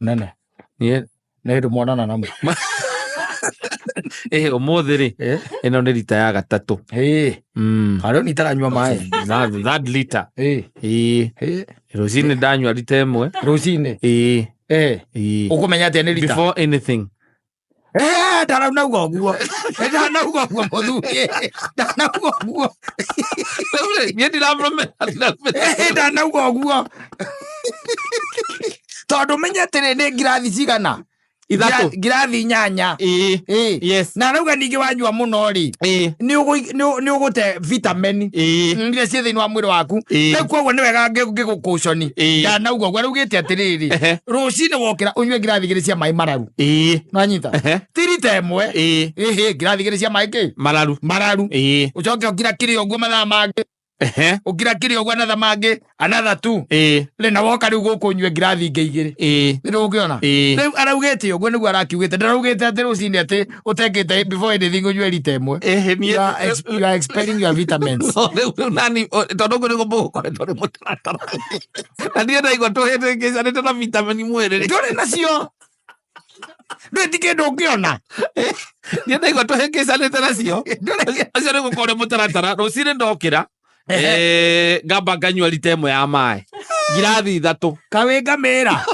Nene. Nie. Nä mwanana namu. Umuthi ri. Ino nä rita ya gatatå. Harä ni taranyua maä. That liter. Rũcinĩ ndanyua rita ĩmwe. Rũcinĩ? Ũkũmenya atĩa nĩ rita? Before anything. Ndanauga ũguo. Ndanauga ũguo mũthuri. Ndanauga ũguo. Niĩ ndiramũmenya. Ndanauga ũguo. Tondũ menya atĩrĩ nĩ ngirathi cigana? Ngirathi 8. Yes. Na nauga ningĩ wanyua mũno rĩ. Nĩ ũgũte vitamin. Iria ciĩ thĩinĩ wa mwĩrĩ waku. Rĩu koguo nĩ wega ngĩgũkũconi. Ndanauga ũguo araugĩte atĩrĩrĩ. Rũcinĩ wokĩra ũnyue ngirathi 2 cia maĩ mararu. Nanyita. Ti rita ĩmwe. Ngirathi 2 cia maĩ kĩ? Mararu. Ũcoke ũkira kĩrĩa ũguo mathaa mangĩ. Ukira kiri ogwa another mangĩ, another 2. Na woka rĩu gũkũnyua ngirathi ingĩ 2. Nĩ ũkĩona? Rĩu araugĩte ũguo nĩguo arakiugĩte. Ndaraugĩte atĩ rũcinĩ atĩ ũtekĩte before anything ũnyue rita ĩmwe. You are expelling your vitamins. Rĩu nani tondũ ũguo nĩguo mũgũkoretwo nĩ mũtaratara. Na ndiĩ ndaigua tũhĩtũkĩcanĩte na vitamini mwĩrĩ. Ndũrĩ nacio. Ndũĩ ti kĩndũ ũngĩona. Ndiĩ ndaigua tũhĩtũkĩcanĩte nacio. Acio nĩguo kũrĩ mũtaratara. Rũcinĩ ndokĩra. Ngamba nganyua rita ĩmwe ya maĩ. Ngirathi 3. Kawĩ ngamĩra.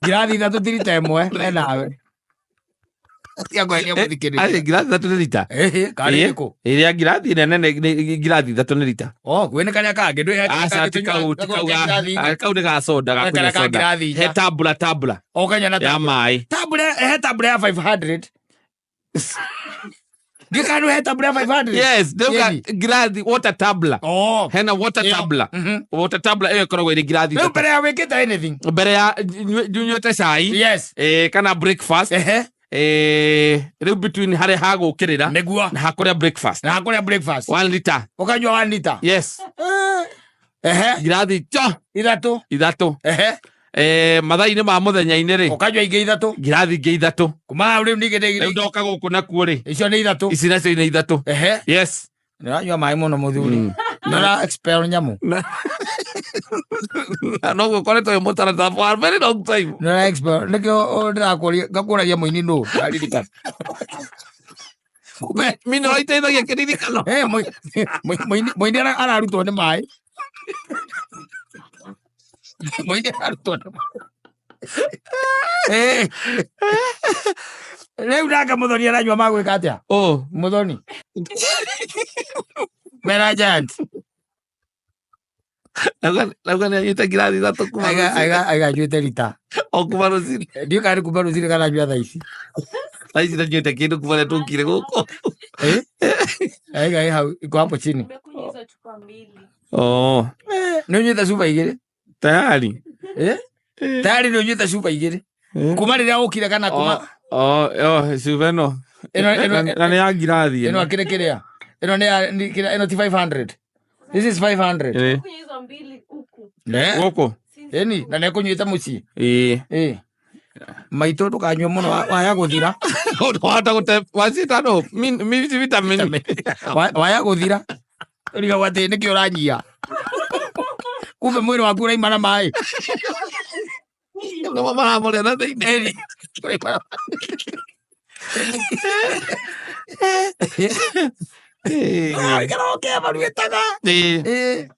Ngirathi 3 ti rita ĩmwe. Nawe. Ngirathi 3 nĩ rita. Karĩ ĩkũ? Ĩrĩa ngirathi nene ngirathi 3 nĩ rita. Kwĩna karĩa kangĩ ndũĩ. Aca ti kau nĩ ga soda gakunywa soda. He tabula. Okanya na ya maĩ. Tabula ya 500. Gĩkanu he tabula 500. Yes, ngirathi water tabula. Hena water tabula. Water tabula ĩyo ĩkoragwo ĩrĩ ngirathi. Rĩu mbere ya wĩkĩte anything. Mbere ya nyuĩte cai. Yes. Kana breakfast. Rĩu between harĩa hagũkĩrĩra na hakũrĩa breakfast. 1 liter. Ũkanyua 1 liter. Yes. Ngirathi 3. Mathaa-inĩ ma mũthenya-inĩ rĩ. Ũkanyua ingĩ 3. Ngirathi ingĩ 3. Kuma rĩu ningĩ rĩu ndoka gũkũ nakuo rĩ. Icio nĩ 3. Ici nacio nĩ 3. Yes. Nĩranyua maĩ mũno mũthuri. Nĩra expel nyamũ. No gũkoretwo wĩ mũtaratara for a very long time. Nĩra expel. Nĩkĩo ngakũragia mũini nũ. Ndaririkana. Mimi no iteithagia kĩririkano. Mũini ararutwo nĩ maĩ. Mũini ararutwo nĩ maĩ. Rĩu nake Mũthoni aranyua magwĩka atĩa? Mũthoni. Mera Giant. Lauga nĩ anyuĩte ngirathi 3 kuma rũcinĩ. Aiga anyuĩte rita. O kuma rũcinĩ. Ndiũ kana kuma rũcinĩ kana anyua thaa ici. Thaa ici ndanyuĩte kĩndũ kuma rĩrĩa tũkire gũkũ. Aiga hau iko hapo chini. Nĩ unyuĩte cuba 2? Tayari. Tayari nĩ unyuĩte cuba 2? Kuma rĩrĩa ũkire kana kuma? Cuba ĩno. Na nĩ ya ngirathi. Ĩno akĩrĩ kĩrĩa? Ĩno ti 500. This is 500. Gũkũ. Ĩni na nĩkũnyuĩte mũciĩ. Maitũ ndũkanyua mũno waya gũthira. Wahota gũte wacitano vitamin. Waya gũthira. Ũrigagwo atĩ nĩkĩ ũranyia. Kumbe mwĩrĩ waku ũraima na maĩ. No maramũrĩa na thĩinĩ.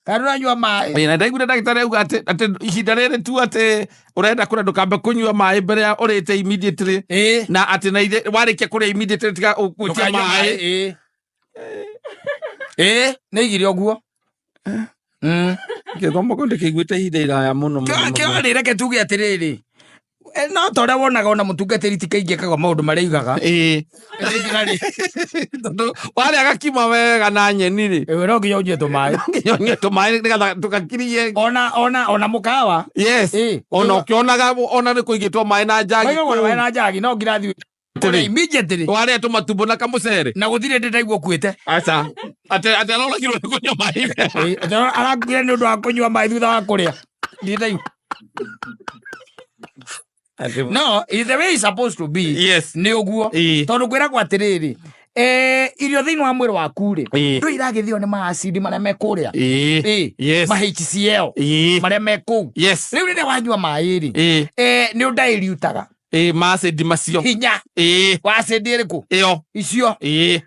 Karũranyua maĩ. Na ndaiguire ndagĩtarĩ auga atĩ ihinda rĩrĩ tu atĩ ũrenda kũrĩa ndũkambe kũnyua maĩ mbere ya ũrĩte immediately. Na atĩ na warĩkia kũrĩa immediately tiga ũkũtia maĩ. Nĩ igire ũguo. Gĩthomo kĩu ndĩkĩiguĩte ihinda iraya mũno. Kĩo reke tuge atĩrĩrĩ. No ta ũrĩa wonaga ona mũtungatĩri ti kaingĩ ekaga maũndũ marĩa aigaga. Warĩa gakima wega na nyeni rĩ. No nginya ũnyue tũmaĩ. Ũnyue tũmaĩ nĩgetha tũgakirie. Ona mũkawa. Yes. Ona ũkĩonaga ona nĩ kũigĩtwo maĩ na njagi. Maĩ na njagi no ngirathi. Immediately. Warĩa tũmatumbo na kamũcere. Na gũthire ndĩraigua ũkuĩte. Aca. Atĩ aroragirwo nĩ kũnyua maĩ. Arakuire nĩ ũndũ wa kũnyua maĩ thutha wa kũrĩa. Ndĩraigua. No, the way it's supposed to be. Yes. Nĩ ũguo. Tondũ kwĩragwo atĩrĩrĩ. irio thiini wa mwiri waku ri ndu iragithio ni maacidi maria me kuria ma HCl maria me kuu riu riria wanyua mai ri ni undairi utaga macidi macio hinya wacidi iriku icio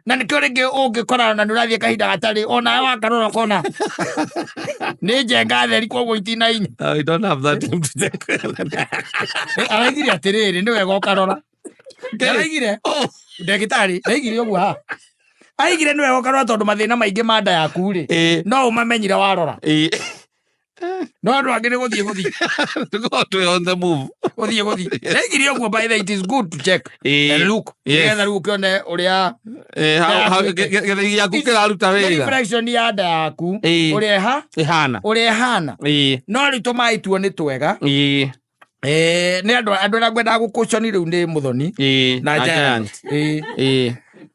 na nikio ringi ungikora na nurathie kahinda gatari ona wakarora kona ni njenga theri koguo itina inya I don't have that time to take. araigire atiriri ni wega ukarora araigire ndagitari araigire uguo ha aigire ni wega ukarora tondu mathina maingi ma nda yaku ri no umamenyire warora no andu angi ni guthie Go on the move. guthie araigire uguo. By the way, it is good to check and look getha riu kione uria getha yaku kiraruta wira reflection ya nda yaku uria ihana no ritu mai tuo ni twega ni andu aria ngwenda gukuconi riu ni muthoni na giant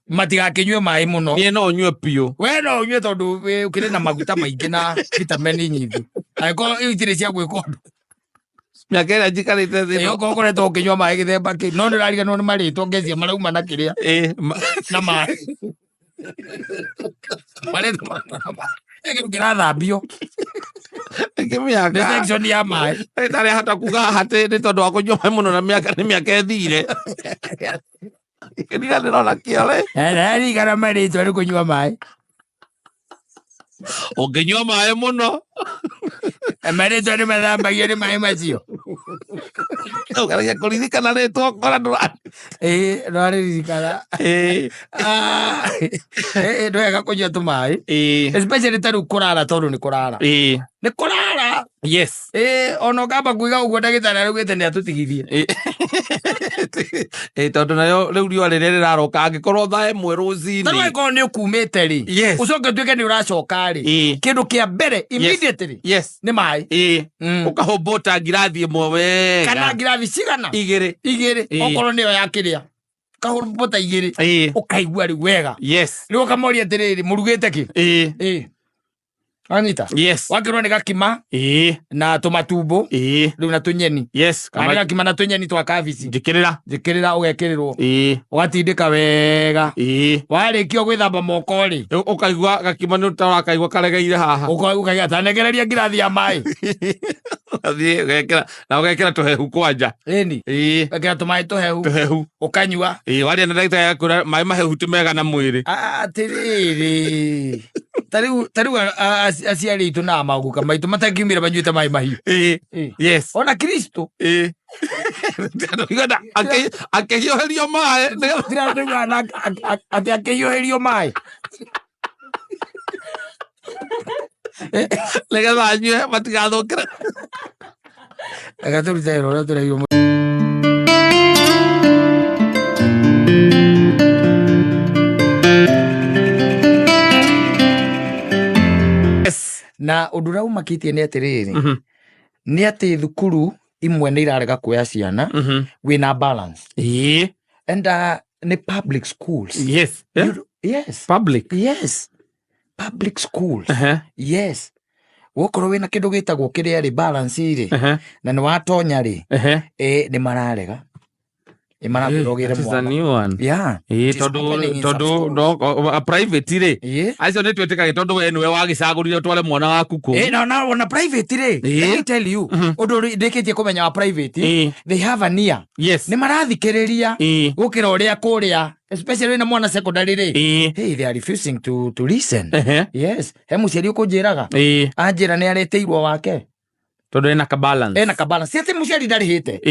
matigakinywe mai muno nie no nywe pio we no unywe tondu ukire na maguta maingi na vitamini nyingi aiko itire cia gwika undu miakera jikarite thino yo gokoretwo ukinywa mai githemba ki no ndirariga no ni maritwo ngecia marauma na kiria na mai maretwo ngirathambio miaka section ya mai ndari hata kuga hati ni tondu wa kunywa mai muno na miaka ethire kiniga ndirona kiole eri kana maritwo ni kunywa mai unginywa mai muno maritwo ni mathambagio ni mai macio ukaragia kuririkana ritwo kora ndwaririkana ndwega kunyua tumai especially tariu kurara tondu ni kurara yes ona ukamba kuiga uguo ndagitari araugite ni atutigithie tondu nayo riu riua riria riraroka angikorwo thaa imwe rucini tariu angĩkorwo ni ukumite ri ucoke utuike ni uracoka ri kindu kia mbere immediately ni mai ukahumbota ngirathi imwe wega kana ngirathi cigana igiri okorwo niyo yakiria kahumbota igiri ukaigua riu wega riu ukamoria atiriri murugite ki anyita wakirwo ni gakima na tumatumbo riu na tunyeni kana gakima na tunyeni twa kabici njikirira ugekirirwo ugatindika wega warikio gwithamba moko ri ukaigua gakima ni utarakaigua karegeire haha ukaiga tanegereria ngirathi ya mai athie ugekira na ugekira tuhehu kwanja ugekira tumai tuhehu ukanyua waria na ndagitari yakura mai mahehu ti mega na mwiri atiriri tariu aciari itu na maguka maitu matakiumira banyuite mai mahiu ona Kristo akehioherio mai akehioherio mai nigetha anyue matigathukire agaturutera uria turaigua na undu uria umakitie ni atiriri ni ati thukuru imwe ni irarega kuoya ciana wina balance and ni public schools public schools wokorwo wina kindu gitagwo kiria ri balance ri na ni watonya ri ni mararega imaragirogire mwana tondu no private ri acio ni twetikaga tondu we niwe wagicagurire tware mwana waku ku na ona private ri let me tell you undu ndikitie kumenya wa private they have an ear ni marathikiriria gukira uria kuria especially na mwana secondary ri they are refusing to listen he muciari ukunjiraga anjira ni areteirwo wake tondu ena ka balance si ati muciari ndarihite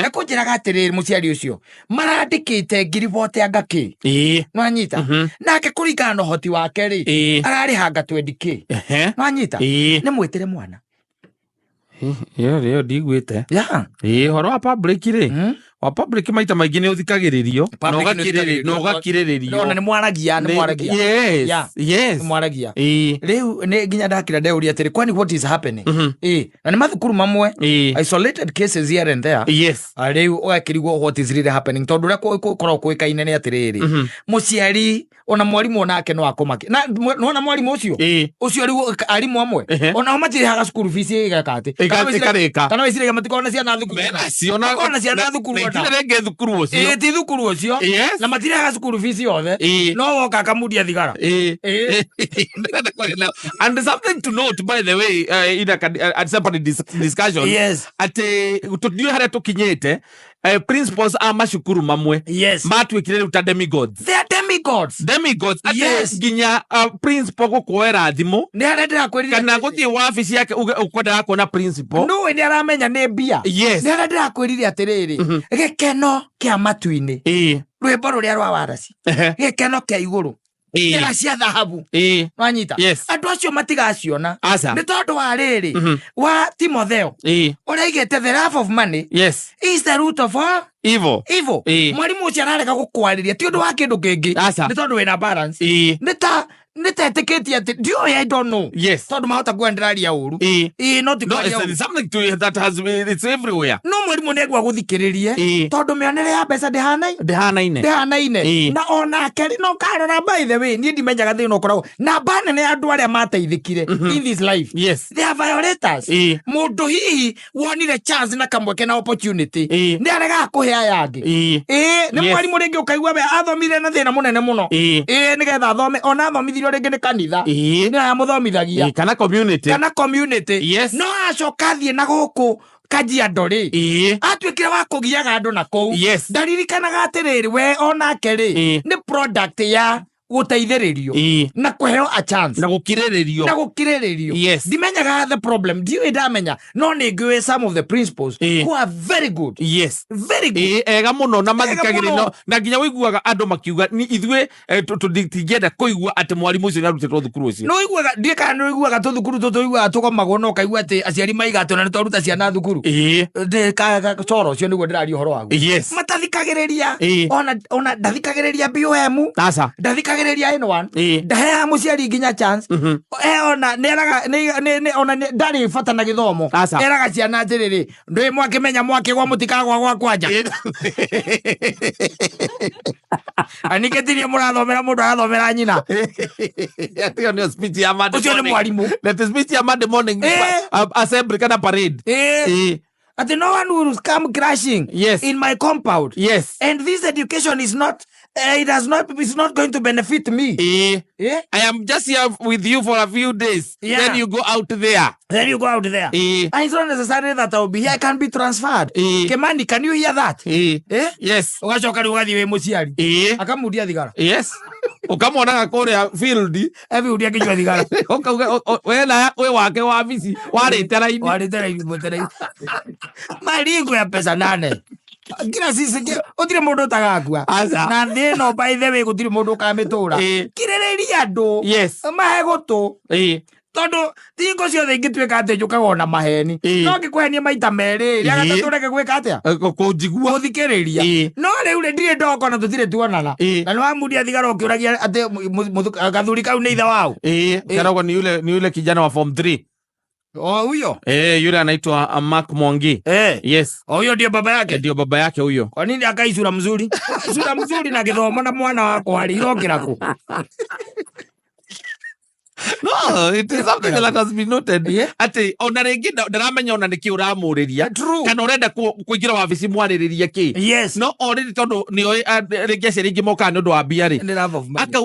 ekunjiraga atiriri muciari ucio marandikite ngiribote angaki nwanyita nake kuringana na uhoti wake ri ararihanga 20k nwanyita ni mwitire mwana yo ndigwite horo wa public ri wa public maita maingi ni uthikagiririo na ugakiririo na ni mwaragia riu ni nginya ndakira ndeuria atiri kwani what is happening na ni mathukuru mamwe isolated cases here and there riu ugakirigwo what is really happening tondu uria korwo kuikaine ni atiriri muciari ona mwarimu onake no akomaki na nona mwarimu ucio riu arimu amwe ona matirihaga school fees igakati ikarika kana wicire matikona ciana thukuru ciona ciana thukuru Tira renge thukuru ucio. Ti thukuru ucio. Na matiraga thukuru fees yothe. No woka kamudia thigara. And something to note, by the way, in a separate discussion. Yes. Ati tudio haria tukinyete principles amashukuru mamwe. Yes. Matwikire uta demigods. They are demigods. Demigods. Yes. Ginya principal gukwera thimu. Ni arendera kwirira. Kana guthie wabici yake ukwenda kuona principal. No ni aramenya ni bia. Yes. Ni arendera kwirira atiriri. Gikeno kia matuini. Rwimbo ruria rwa warasi. Gikeno kia iguru. Ega cia thahabu. Wanyita. Andu acio matigaciona. Ni tondu wa riri wa Timotheo. Uraigite the love of money. Yes. Is the root of all evil. Mwalimu ucio ararega gukwariria ti undu wa kindu kingi. Ni tondu wina balance. Niteteketie ati I don't know. Yes. Tondu mahota kuenderaria uru. Not something to that has it's everywhere. No mwalimu negwa guthikiririe tondu mionere ya mbeca ndihanaine na ona keri no karora by the way ni ndimenyaga thina ukoragwo na bana ne andu aria mateithikire in this life. Yes. They are violators. Mundu hihi wonire chance na kamweke na opportunity ni arega kuhe ayangi. Ni mwalimu ringi ukaigwa we athomire na thina munene muno. Nigetha athome ona athomithirio ringi ni kanitha ni aya muthomithagia kana community. Yes. No acoka thie na guku Kajiado ri atwikire wa kugiaga andu na kou. Ndaririkanaga atiriri we onake ri ni product ya guteithiririo na kuheo a chance na gukiriririo. Yes. Dimenyaga the problem ndiwe ndamenya no ningwe some of the principles who are very good. Yes. Very good. Ega muno na mathikagirino na nginya wiguaga andu makiuga ni ithwe tutingenda kuigua ati mwalimu ucio narutitwo thukuru ucio. No iguaga ndika no iguaga thukuru tuiguaga tukomagwo no kaigua ati aciari maigato na twaruta ciana thukuru. De ka choro cio niguo ndirario horo wagu. Yes. Matathikagiriria ona ndathikagiriria BOM. Ndathikagiriria N1. Ndahe muciari nginya chance. Ona neraga ona ndari bata na githomo. Eraga ciana atiriri ndwi mwake menya mwake gwa mutikagwa gwa kwanja. Aniketirie murathomera mundu arathomera nyina. Ati ni speech ya Monday. Ucio ni mwalimu. Let speech ya Monday morning assembly kana parade. Ati no one will come crashing in my compound. Yes. And this education is not it's not going to benefit me. I am just here with you for a few days. Then you go out there. And it's not necessary that I will be here. I can be transferred. Kemani, can you hear that? Yes. Ugacoka ugathi we muciari. Akamudia thigara. Yes. Ukamwona kuria field. Every udia kinywa thigara. We wake wa bisi. Warite raini. Maringo ya pesa 8. Kira sisi utire mundu tagakua na thino by the way gutire mundu kamitura kirereri andu mahe gutu tondu tingo ciothe ingitwika ati njukaga na maheni no ngikuhenia maita meri ria gatatu reke gwika atia kunjigua guthikiriria no riu ndire ndoko na tutire tuonana na ni wamudia thigara ukiuragia ati gathuri kau ni itha wao karago ni yule kijana wa form 3. Huyo yule anaitwa Mark Mwangi. Yes. Huyo ndio baba yake. Ndio baba yake huyo. Kwa nini akaisura mzuri? Sura mzuri na githomo na mwana wako alirokera ku. No, it is something that has been noted. Ati ona ringi ndaramenya ona niki uramuriria kana urenda kuingira wabici mwaririria ki. No already tondu ni ringi aciringi moka ni undu wa bia ri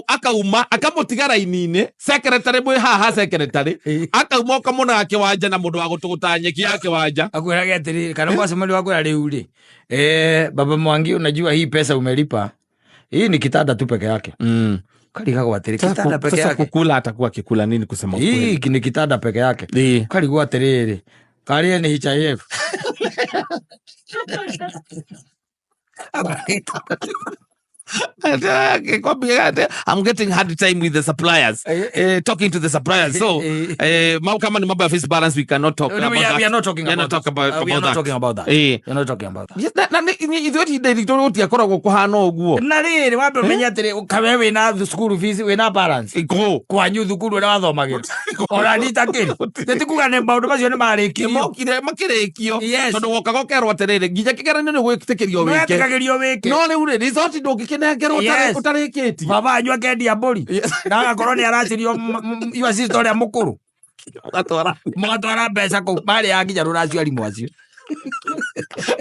akauma akamutiga raini-ini secretary mwe haha secretary akauma kamuna ake wanja na mundu wa gutuguta nyeki yake wanja akwiraga atiri kana kwa semali wako riu ri baba Mwangi unajua hii pesa umelipa hii ni kitanda tu peke yake. Kaliga kwa atiri kitanda peke yake. Sasa kukula atakuwa kikula nini kusema ukweli? Hii ni kitanda peke yake. Kaliga atiri. Kali ni HIF. I'm getting hard time with the suppliers. Talking to the suppliers. So, kama ni mambo ya face balance, we cannot talk about that. We are not talking about that. We are not talking about that. We are not talking about that. Yes, na ithuĩ ndĩrĩtwo tiakoragwo kũhana ũguo. Na rĩrĩ wambe menya atĩrĩ kawe wĩna school fees wĩna balance. Kwanyu thukuru ũrĩa wathomagĩra. Ona nditakĩri. Tũtikuga nĩ maũndũ macio nĩ marĩkio. Makĩrĩkio. Tondũ wokaga ũkerwo atĩrĩrĩ nginya kĩgeranio nĩ gwĩtĩkĩrio wĩke. No rĩu rĩ resort ndũngĩkĩnengerwo ũtarĩkĩtie. Baba anyu akendia mbũri. Na agakorwo nĩ aracirio iwa sister ũrĩa mũkũrũ. Mũgatwara mbeca kũu marĩ ya nginya rũracio arimũ acio.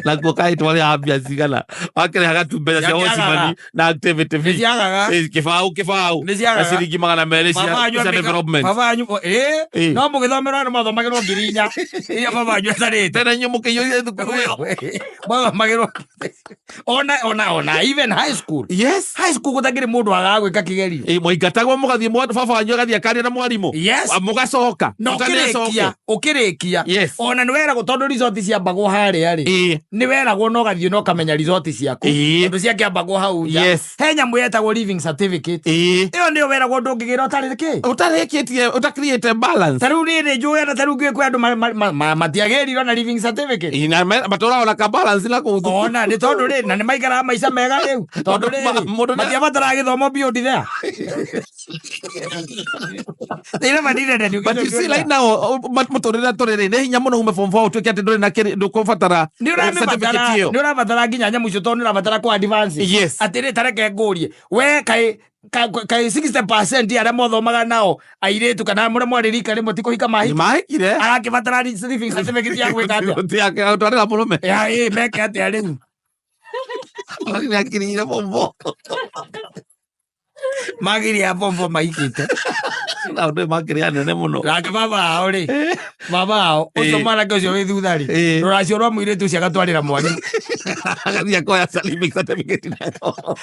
Na kukai twali abia sigana. Akere hagatu mbeza cia Osimani na activity fee. Kifau. Asiringi magana merĩ cia development. Baba anyu no mugithomera na mathomagirwo ngirinya. Iya baba anyu atarĩte. Tena nyu mukiyoria thukuru ĩyo. Mathomagirwo. Ona even high school. Yes. High school gũtakĩrĩ mũndũ agagwĩka kĩgerio. Mwaingatagwo mũgathiĩ baba wanyu agathiĩ akaria na mwarimũ. Yes. Mũgacoka. No ũkĩrĩkia. Yes. Ona nĩweragwo tondũ resort ciambagwo harĩa rĩ. Nĩweragwo no gathiĩ no kamenya resort ciaku. Tondũ ciakĩambagwo hau nja. He nyamũ yetagwo living certificate. Ĩyo nĩyo weragwo ndũngĩgĩra ũtarĩ kĩ? Ũtarĩkĩtie ũtakreate balance. Tarĩu nĩ njũĩ na tarĩu kwĩ andũ matiagĩrirwo na living certificate. Matũraga na ka balance na kũu. Ona nĩ tondũ rĩ na nĩmaikaraga maica mega rĩu. Tondũ rĩ matiabataraga gĩthomo beyond there. But you see like now mũtũrĩre tũrĩrĩ nĩ hinya mũno ume form 4 ũtuĩke atĩ ndũrĩ na ndũkũbatara certificate ĩyo. Nĩũrabatara nginya nyamũ icio tondũ nĩũrabatara kũ advance. Yes. Atĩrĩ tareke ngũrie we kaĩ 60% arĩa mothomaga nao airĩtu kana mũrĩa mwarĩrika rĩmwe ti kũhika mahikire arakĩbatara living certificate ya gwĩka atĩa twarĩra mũrũme meke atĩa rĩu nĩakirire form 4 magiri ya form 4 mahikĩte na ũndũ makĩrĩa nene mũno nake baba ao rĩ baba ao ũcio mwanake ũcio wĩ thutha rĩ rũracio rwa mũirĩtu ũcio agatwarĩra mwarimũ agathiĩ akoya living certificate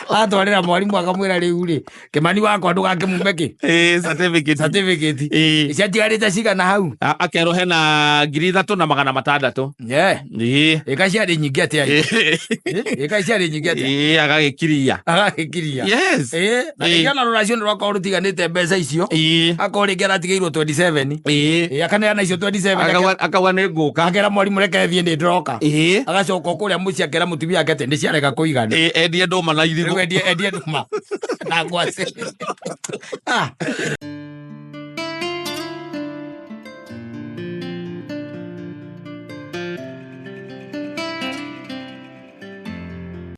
atwarĩra mwarimũ akamwĩra rĩu rĩ Kĩmani wakwa ndũgakĩmume kĩ certificate ciatigarĩte cigana hau akerwo hena 3,600 ĩka ciarĩ nyingĩ atĩa ĩka ciarĩ nyingĩ atĩa agagĩkiria yes na nĩkĩona rũracio nĩrwakorwo rũtiganĩte mbeca icio akorwo rĩngĩ aratigĩirwo 27 akaneana icio 27 akauga nĩ ngũka akera mwarimũ reke thiĩ nĩ ndĩroka agacoka kũrĩa mũciĩ akera mũtumia wake atĩ nĩciarega kũigana endie ndũma na irigũ endie ndũma na ngwacĩ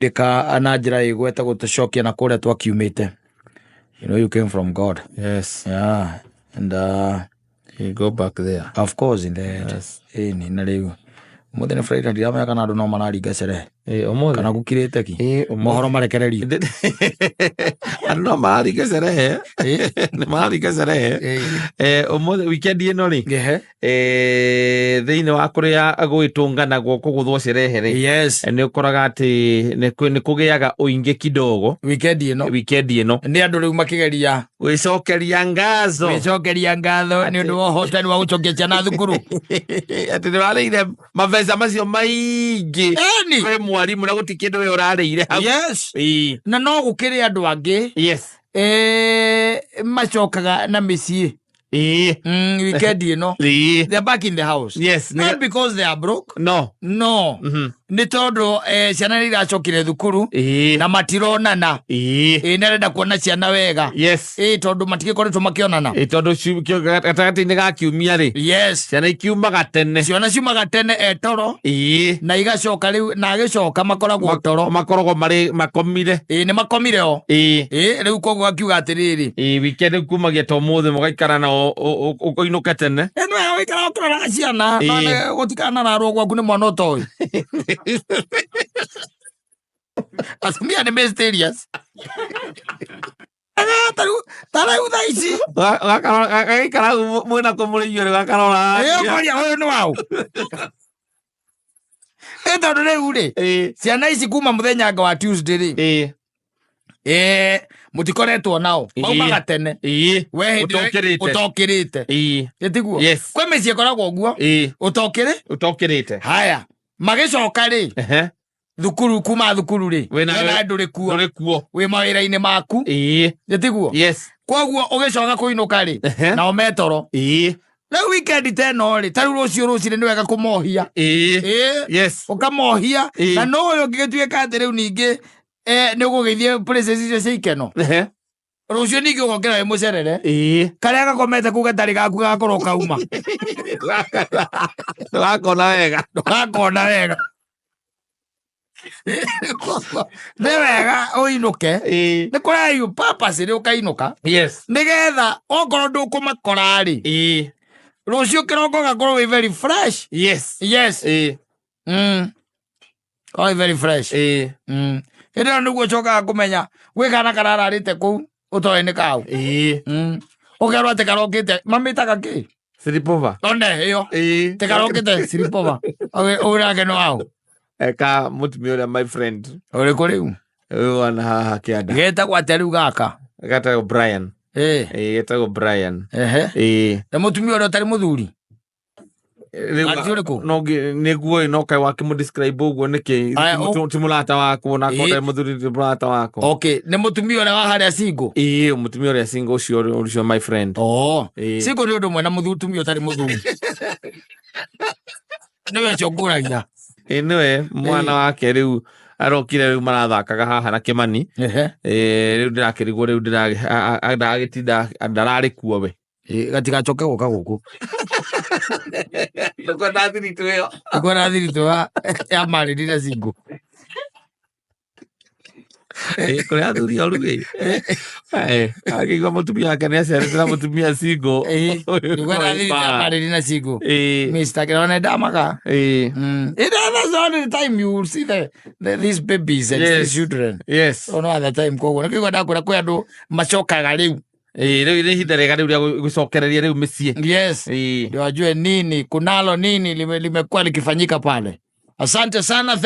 ndĩka na njĩra ĩgwete gũtũcokia na kũrĩa twakiumĩte. You know you came from God. Yes. Yeah. And you go back there. Of course in the yes. Ni na rĩu mũthenya nĩ Friday ndiramenya kana andũ no mararinga cerehe kana gũkirĩte ki mohoro marekererio andũ no mararinga cerehe nĩ mararinga cerehe ũmũthĩ weekend ĩno rĩ thĩinĩ wa kũrĩa gwĩtũnganagwo kũgũthwo cerehe rĩ nĩ ũkoraga atĩ nĩ kũgĩaga ũingĩ kidogo weekend ĩno nĩ andũ rĩu makĩgeria gwĩcokeria ngatho nĩ ũndũ wa ũhotani wa gũcokia ciana thukuru atĩ nĩ warĩire mabeca macio maingĩ kwĩ mwarimũ na gũti kĩndũ we ũrarĩire hau na no gũkĩrĩ andũ angĩ macokaga na mĩciĩ weekend ĩno they are back in the house not because they are broke no nĩ tondũ ciana nĩ iracokire thukuru na matironana nĩarenda kuona ciana wega tondũ matigĩkoretwo makĩonana tondũ gatagatĩ-inĩ ga kiumia rĩ ciana ikiumaga tene toro na igacoka rĩu na agĩcoka makoragwo toro makoragwo marĩ makomire nĩ makomire o rĩu koguo akiuga atĩrĩrĩ weekend kumagia ta ũmũthĩ mũgaikara na ũkũinũke tene nĩ wega gũikara ũkĩroraga ciana gũtikanararwo gwaku nĩ mwana ũtoĩ atumia nĩ mysterious tarau thaa ici gagaikara mwĩna kũmũrĩirio rĩ gakarora ũkoria ũyũ nĩ wau tondũ rĩu rĩ ciana ici kuma mũthenya wa Tuesday rĩ mũtikoretwo nao maumaga tene we ũtokĩrĩte tiguo kwĩ mĩciĩ ĩkoragwo ũguo ũtokĩrĩte haya magĩcoka rĩ thukuru kuma thukuru rĩ wĩna ndũrĩ kuo wĩ mawĩra-inĩ maku tiguo koguo ũgĩcoka kũinũka rĩ nao metoro rĩu weekend ta ĩno rĩ tarĩu rũciũ nĩ wega kũmohia ũkamohia na no ũyũ ũngĩgĩtuĩka atĩ rĩu ningĩ nĩ ũgũgĩithie places icio cia ikeno rũciũ ningĩ ũgokĩra wĩ mũcerere karĩa gakomete kũu gatarĩ gaku gagakorwo kauma ndũgakona wega nĩ wega ũinũke nĩ kũraiu purpose rĩ ũkainũka nĩgetha okorwo ndũkũmakora rĩ rũciũ kĩroko gakorwo wĩ very fresh Oh, very fresh. Ĩrĩa nĩguo cokaga kũmenya gwĩ kana karararĩte kũu ũtoĩ nĩ kau. Ũkerwo atĩ karokĩte mamĩtaga kĩ? Slipova. One ĩyo. Te karokĩte slipova. Ũrake no au. Eka mũtumia ũrĩa my friend. Ũrĩkũ rĩu? Ũyũ ana haha kĩanda. Getagwo atĩa rĩu gaka? Getagwo Brian. Getagwo Brian. Na mũtumia ũrĩa ũtarĩ mũthuri? Nĩguo no kai wakĩmũdescribe ũguo nĩkĩ ti mũrata waku na kũrĩa mũthuri ti mũrata wako. Okay, nĩ mũtumia ũrĩa wa harĩa single? Mũtumia ũrĩa single ũcio my friend. Single nĩ ũndũ ũmwe na mũtumia ũtarĩ mũthuri. Nĩwe congũragia. Nĩwe mwana wake rĩu arokire rĩu marathakaga haha na Kĩmani. Rĩu ndĩrakĩrigwo rĩu ndagĩtinda ndararĩ kuo we. Gatigacoke gũka gũkũ. Nĩkwenda thiritũ ĩyo. Nĩkwenda thiritũ ya marĩrire single. Kũrĩa athuri oru ĩ. Akĩigua mũtumia wake nĩaciarĩte na mũtumia single. Nĩkwenda thiritũ ya marĩrire single. Mr. Kĩrone ndamaka. That's only the time you will see these babies and these children. Yes. No other time koguo. Nĩkĩigua ndakwĩra kwĩ andũ macokaga rĩu. Rĩu nĩ ihinda rĩega rĩu rĩa gũcokereria rĩu mĩciĩ. Yes. Ndio wajue nini kunalo nini limekuwa likifanyika pale. Asante sana.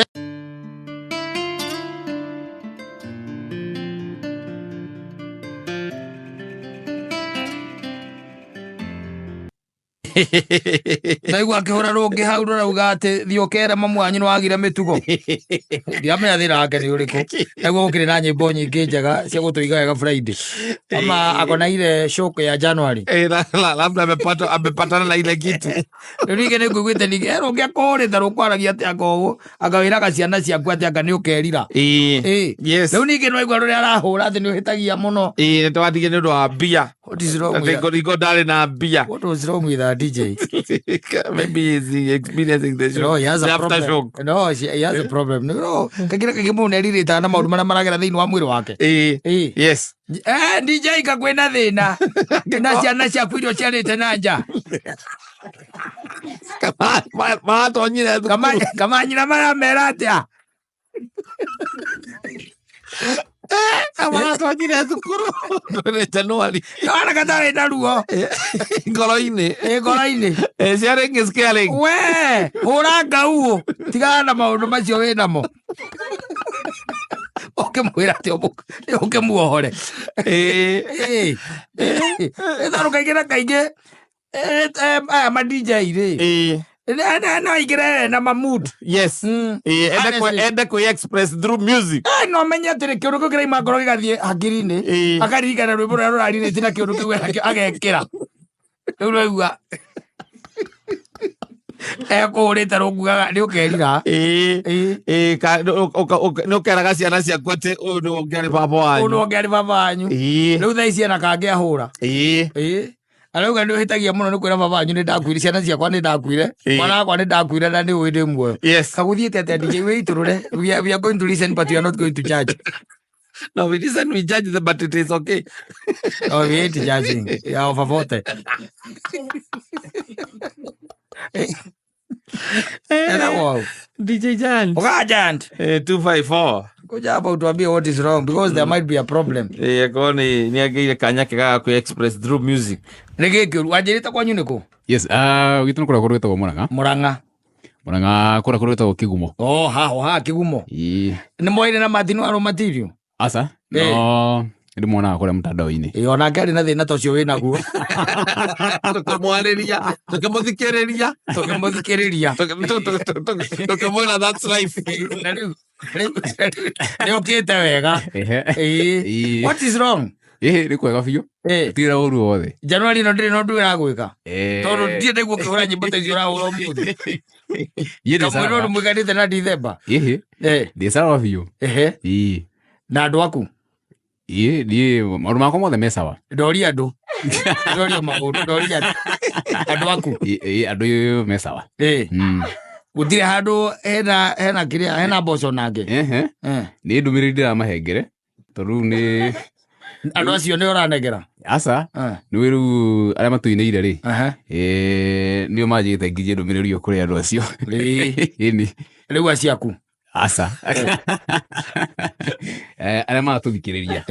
Naigua akĩhũra rũngĩ hau rũrauga atĩ thiokere mamu wanyu nĩwagire mĩtugo. Ndiamenya thĩna wake nĩ ũrĩkũ. Naguo gũkĩrĩ na nyĩmbo nyingĩ njega cia gũtũiga wega Friday. Ama akona ile shock ya January. Labda amepatana na ile kitu. Rĩu ningĩ nĩngũiguĩte ningĩ rũngĩ akũhũrĩte rũkwaragia atĩ akoguo akawĩraga ciana ciaku atĩ anga nĩũkerira. Yes. Rĩu ningĩ nĩwaigua rũrĩa arahũra atĩ nĩũhĩtagia mũno. Nĩtwatige nĩ ũndũ wa mbia. What is wrong with Ringo ndarĩ na mbia. What was wrong with that DJ? Maybe he's experiencing the show. No, he has a problem. No, he has a problem. No, kakira kagimu neririta na maundu maragera thiini wa mwiri wake. Yes. DJ kakwena thina. Na ciana ciaku irio ciarite na nja. Kama nyina maramera atia. Amatwanyire thukuru nĩ Januari. Ona katarĩ na ruo ngoro-inĩ. Ngoro-inĩ. Sharing is caring. We hũra ngauũ tigana na maũndũ macio wĩ namo. Ũkĩmwĩra atĩ ũkĩmuohore. Tondũ kaingĩ na kaingĩ aya ma DJ rĩ no aingĩre na mood. Yes. Ende kwĩ express through music. No menye atĩ kĩũndũ kĩu kĩraima ngoro gĩgathiĩ hakiri-inĩ akaririkana rwĩmbo rũrĩa rũrarinĩtie na kĩũndũ kĩu agekĩra. Rĩu rwaigua ekũhũrĩte rũngugaga nĩũkerira. Nĩũkeraga ciana ciaku atĩ ũyũ nĩwe ũngĩarĩ baba wanyu. Ũyũ nĩwe ũngĩarĩ baba wanyu. Rĩu thaa ici ena kangĩahũra. Arauga nĩũhĩtagia mũno nĩ kwĩra baba wanyu nĩndakuire, ciana ciakwa nĩndakuire, mwana wakwa nĩndakuire na nĩũĩ ndĩ muoyo. Kagũthiĩte atĩa DJ wĩitũrũre. We are going to listen but we are not going to judge. No, we listen, we judge them, but it is okay. Oh, we ain't judging. Ya favor. Wow. DJ Jant. Okay, Jant. 254. Kuja hapa utuambie what is wrong because there might be a problem. Koni niagire kanya kega ku express through music. Nigeke wanjirita kwanyu niko? Yes, gitu nukura kureta kwa Murang'a. Murang'a kura kureta kwa Kigumo. Oh, ha Kigumo. Ni moire na mathinu aro material. Asa? No. Ndi muona kure mtandao-ini. Ona ngari na thina tocio wina guo. Tukamwariria, tukamũthikĩrĩria. Tukamwĩra that's life. Nĩũkĩte wega. What is wrong? Nĩ kwega biũ. Tira ũru wothe. Januari no ndĩrĩ no ndũ ĩragwĩka. Tondũ ndiĩ nĩguo kĩhũra nyĩmbo ta icio ũrahũra ũmũthĩ. Kamũĩra ũndũ mũiganĩte na December. Ndĩ sawa biũ. Na andũ aku? Maũndũ makwa mothe me sawa. Ndoria andũ. Ndoria maũndũ, ndoria andũ aku. Andũ me sawa. Gũtirĩ handũ hena kĩrĩa hena mboco nangĩ. Nĩ ndũmĩrĩri ndĩramahengere tondũ Andå acio nä å ranengera aca nä wä rä arä a matå-inä-ire rä nä o manjä te nginyä ndå mä rä ri kå rä andå acio rä u aciaku aca arä a magatå thikä rä ria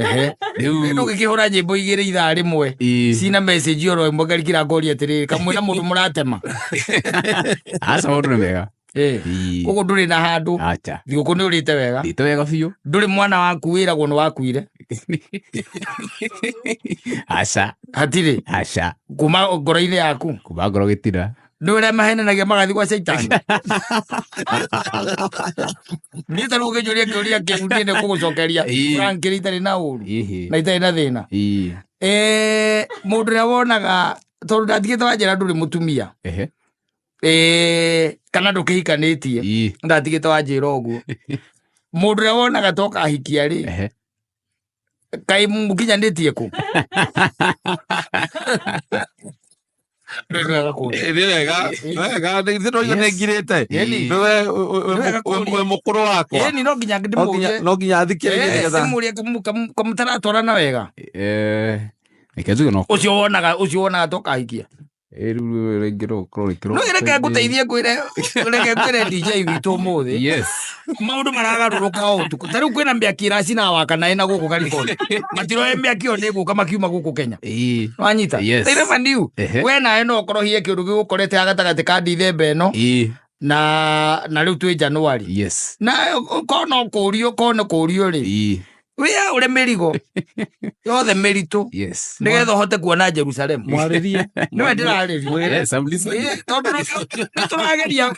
ndå gä kä hå ra nyä mbo igä rä ithaa rä mwe cina message oro ĩmwe ngarikira ngoria atä rä rä kamwe na må ndå må ratema aca maå ndå nä mega å gå ndå rä na handå thigå kå nä å rä te wega rä te wega biå ndå rä mwana waku wä ragwo nä wakuire aca hatirä aca kuma ngoro-inä yaku kuma ngoro gä tira nä å rä a mahenanagia magathi gwa caitani niä tarä å gä njå ria kä å ria kä ndä nä kå gå cokeria kä rä itarä na å ru na itarä na thä na må ndå rä a wonaga tondå ndatigä te wanjä ra ndå rä må tumia kana ndå kä hikanä tie ndatigä te wanjä ra å guo må ndå rä a wonaga toka hikia rä kaä må kinyanä tie kå må kå rå wakwa no nginya no nginya thikä kamå taratwarana wega å cio wonaga toka hikia no reke ngå teithie ngwä re DJ witå må thä maå ndå maragarå rå ka o tukå tarä u kwä na mä aki raci na wakana ena gå kå California matiroe mä aki o nä gå ka makiuma gå kå Kenya wanyita tairemaniu we nawe no korohie kä å ndå gä gå korete agatagatä ka ndithemba ä no na rä u twä Januari na korwo no kå rio rä wä a å re mä rigo yothe mä ritå nä getha å hote kuona Jerusalemu mwarä nä we ndä rarä tondå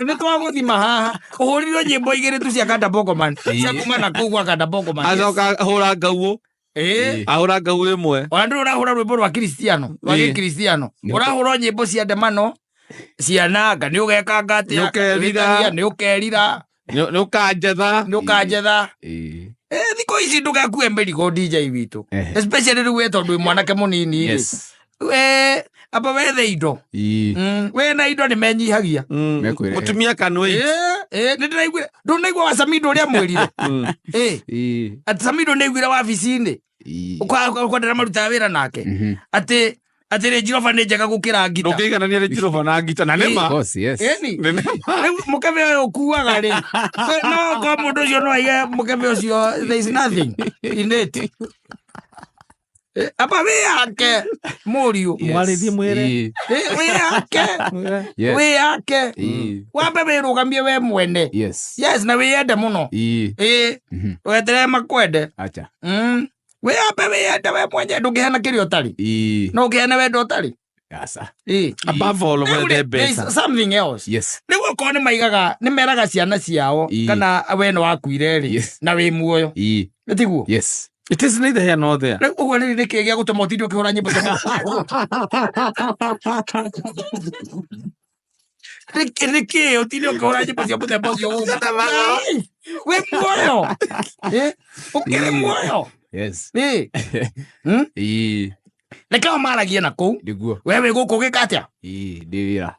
nä twagå thima haha å hå rirwo nyä mbo igä rä tu cia Kanda Bogoman cia kuma na kå u gwa Kanda Bogoman acoka hå ra ngauå ahå ra ngauå ä mwe ona ndå å rahå ra rwä mbo rwa Kristiano rwa gä Kristiano å rahå ra nyä mbo cia ndemano ciananga nä å gekanga atä nä å kerira nä å kanjetha thikå ici ndå gakue mä rigo DJ witå especially rä u we tondå wä mwanake må nini we amba wethe indo we na indo nä menyihagia må tumia kanwä nä ndä raiguire ndå naigua wa Samindo å rä a mwä rire atä Samindo nä aiguire wabici-inä kwendera marutaga wä ra nake atä rä Njiroba nä njega gå kä ra ngita ndå kä iganania rä Njiroba na ngita na nä ma må kebe å yå kuaga rä no ko må ndå å cio no aige må kebe å cio there is nothing in it aba wä yake må riå mwarä mwä re wä yake wambe wä rå gamie we mwene na wä yende må no ndå geterere makwende we ambe wä yende we mwenye ndå ngä hena kä rä o tarä no å ngä hena wendo tarä something else nä guo korwo nä maigaga nä meraga ciana ciao kana we nä wakuire rä na wä muoyo nä tiguo it is neither here nor there å guo nä kä gä a gå tå ma å tindi å kä hå ra nyä mbo nä kä å tindi å kä hå ra nyä mbo cia må themba å cio we muoyo å kä rä muoyo reke o maragie na kå u we wä gå kå gä ka atä a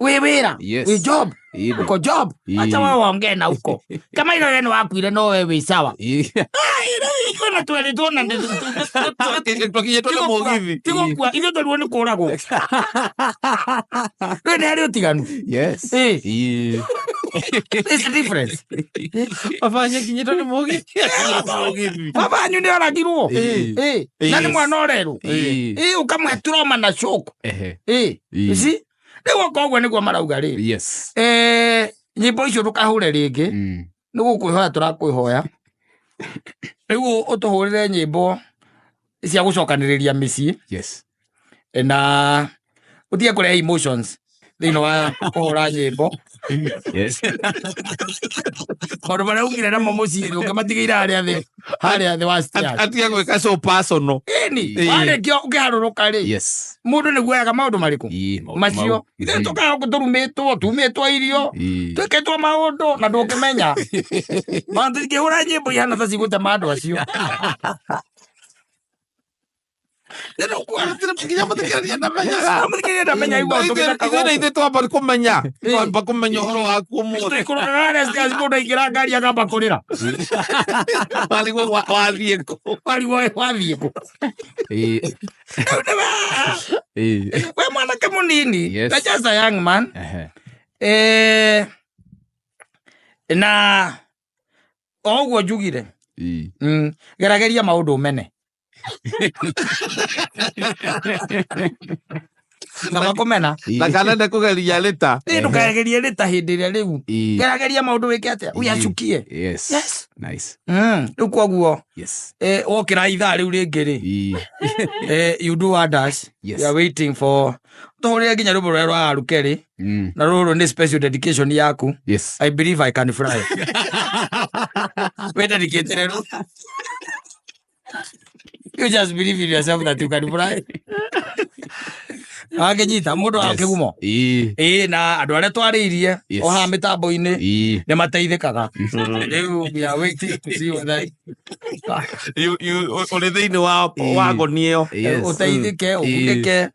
wä wä ra wä job uko job acha we wongee na uko kama ilo we nä wakuire no we wä sawa kwena tweri tuona tigokua ithuä tåruo nä kå ragwo rä nä harä å tiganu babanya kinyätwo nä må githi babanyu nä oragirwo na nä mwana å rerwo å kamwe turoma na cåko ici rä u oka å guo nä guo marauga rä nyä mbo icio ndå kahå re rä ngä nä gå kwä hoya tå rakwä hoya rä u å tå hå rä re nyä mbo cia gå cokanä rä ria mä ciä na å tige kå rehe emotions thä inä wa kå hå ra nyä mbo maå ndå marä a ugire namo må ciä rä å kä matigä ire harä a thä wa atige gwä ka so personal warä kia å kä harå rå ka rä må ndå nä guoyaga maå ndå marä kå macio ithe tå kaga tå rumä two tumä two irio twä kä two maå ndå na ndå kä menya maå tingä hå ra nyä mbo ihana ta cigå te ma andå acio ithe twamba kumenya horo waku umuthi ngari akamba kurira warigwo wathiĩ kũ we mwanake munini just a young man na oguo njugire gerageria maundu mene Kama kumena na kanende kugeria lita ndukagerie lita hindi ria riu gerageria maundu wike atia uyachukie yes nice riu koguo yes wokira ithaa riu ringi ri you do wonders. You are waiting for tore nginya rubo rwa arukeri na ruru ni special dedication yaku. Yes, I believe I can fly. We dedicate ru. You just believe in yourself that you can fly. Agejita mundu akigumo na andu aria twariirie oha mitambo-ini ni mateithikaga riu we are waiting to see whether you uri thiini wa wagoni iyo uteithike ugike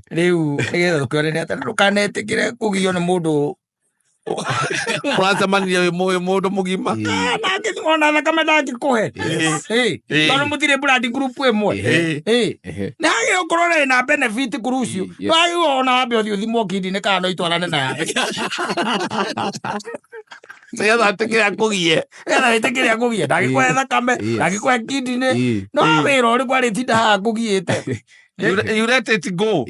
riu nigetha tukione ati ndukanetikire kugio ni mundu uracemania wi mundu mugima ona thakame ndangikuhe tondu mutire blood group imwe nagire ukorwo na benefit kurucio nagire ona wambe uthio thimo kindi-ini kana no itwarane na yawe nigetha atikire akugie ndagikuhe thakame ndagikuhe kindi-ini no wira uriku aritinda haha ngugiite. You let it go.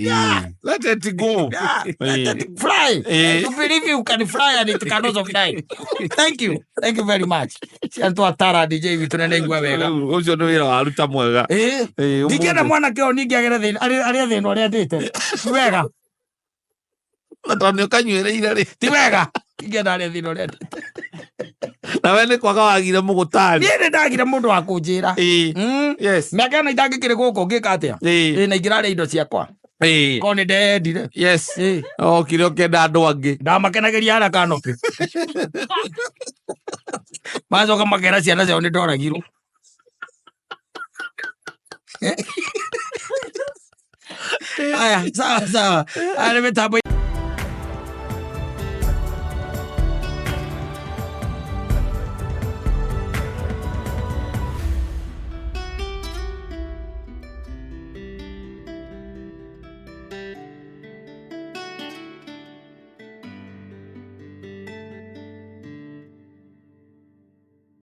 Let it go. Let it fly. You believe you can fly and it can also fly. Thank you very much. Siantu atara DJ witu nene igwa wega. Ucio ni wira wa ruta mwega. Ndikienda mwana kio ningi agere thina aria thina aria ndite. Ti wega. Tondu ukanyuireire ri. Ti wega. Ndikienda aria thina aria ndite. Na we ni kwaga wagire mugutari. Ni ndagire mundu wa kunjira. Yes. Miaka na itangikire guku ngika atia. Na ingirare indo ciakwa. Ko ni ndendire. Yes. Kire ukenda andu angi. Ndamakenageria ara kanopi. Macoka makera ciana ciao ni ndoragirwo. Aya, sawa. Ari mitambo